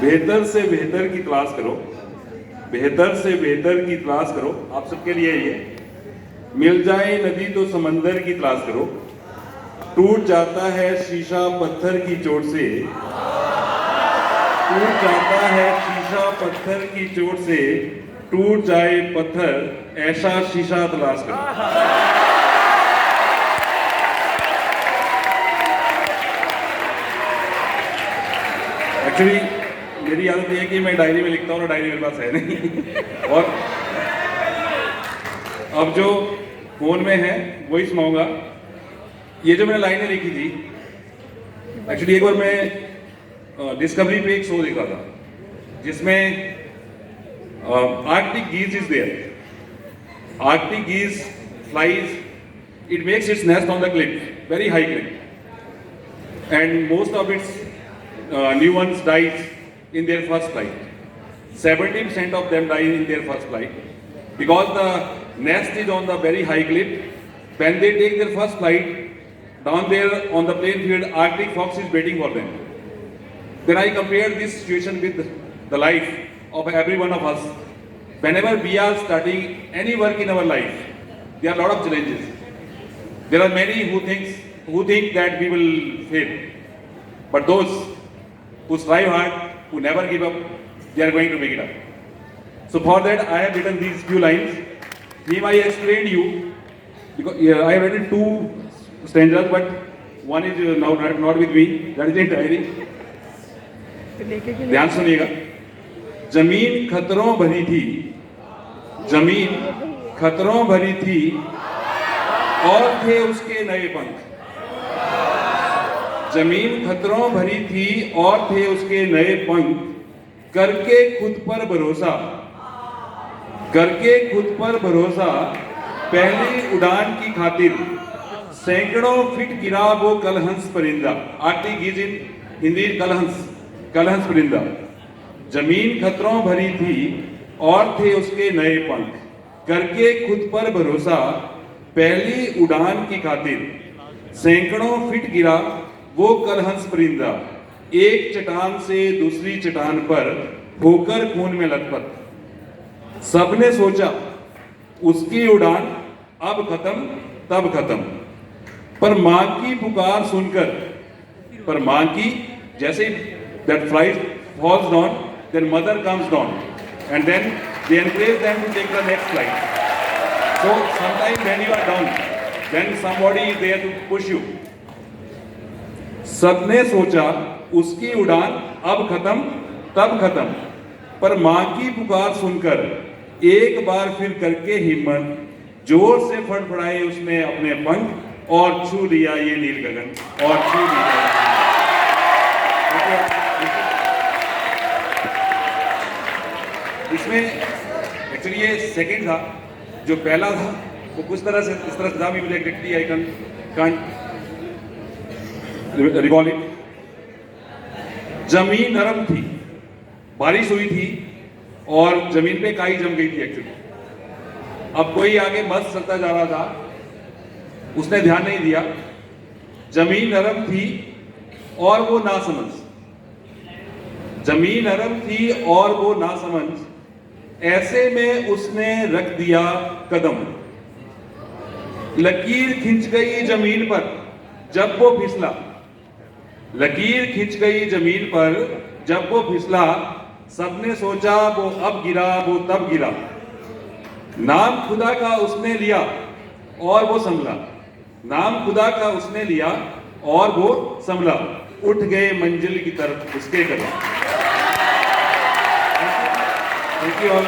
बेहतर से बेहतर की तलाश करो, बेहतर से बेहतर की तलाश करो। आप सबके लिए ये मिल जाए नदी तो समंदर की तलाश करो। टूट जाता है शीशा पत्थर की चोट से, टूट जाता है शीशा पत्थर की चोट से, टूट जाए पत्थर ऐसा शीशा तलाश करो। एक्चुअली मेरी आदत यह है कि मैं डायरी में लिखता हूँ और डायरी मेरे पास है नहीं और अब जो फोन में है वही सुनाऊंगा। ये जो मैंने लाइनें लिखी थी, एक्चुअली एक बार मैं डिस्कवरी पे एक शो देखा था जिसमें Arctic geese is there. Arctic geese flies, it makes its nest on the cliff, very high cliff, and most of its new ones dies in their first flight. 70% of them die in their first flight because the nest is on the very high cliff. When they take their first flight, down there on the plain field, Arctic fox is waiting for them. Then I compare this situation with the life of every one of us. Whenever we are starting any work in our life, there are a lot of challenges. There are many who think that we will fail, but those who strive hard, who never give up, they are going to make it up. So for that, I have written these few lines. Theme I explained you because I have written two stanzas, but one is now not with me. That is in diary. ध्यान सुनिएगा। जमीन खतरों भरी थी, जमीन खतरों भरी थी, और थे उसके नए पंख। जमीन खतरों भरी थी और थे उसके नए पंख, करके खुद पर भरोसा, करके खुद पर भरोसा, पहली उड़ान की खातिर सैकड़ों फीट गिरा वो कलहंस परिंदा। आर्कटिक गीज इन हिंदी कलहंस, कलहंस परिंदा। जमीन खतरों भरी थी और थे उसके नए पंख, करके खुद पर भरोसा, पहली उड़ान की खातिर सैकड़ों फीट गिरा वो कलहंस परिंदा, एक चट्टान से दूसरी चट्टान पर होकर खून में लथपथ। सबने सोचा उसकी उड़ान अब खत्म तब खत्म, पर मां की पुकार सुनकर, पर मां की जैसे that flight falls down, their mother comes down and then they encourage them to take the next flight. So sometime when you are down, then somebody is there to push you. सबने सोचा उसकी उड़ान अब खत्म तब खत्म, पर मां की पुकार सुनकर एक बार फिर करके हिम्मत, जोर से फड़फड़ाए उसने अपने पंख और छू लिया ये नील गगन, और छू लिया। इसमें एक्चुअली ये सेकंड था, जो पहला था वो कुछ तरह से इस तरह से था, मुझे exactly I can't recall it. जमीन नरम थी, बारिश हुई थी और जमीन पे काई जम गई थी एक्चुअली। अब कोई आगे बस चलता जा रहा था, उसने ध्यान नहीं दिया। जमीन नरम थी और वो नासमझ, जमीन नरम थी और वो नासमझ, ऐसे में उसने रख दिया कदम। लकीर खिंच गई जमीन पर जब वो फिसला, लकीर खिंच गई जमीन पर जब वो फिसला, सबने सोचा वो अब गिरा वो तब गिरा। नाम खुदा का उसने लिया और वो संभला, नाम खुदा का उसने लिया और वो संभला, उठ गए मंजिल की तरफ उसके कदम। Thank you all.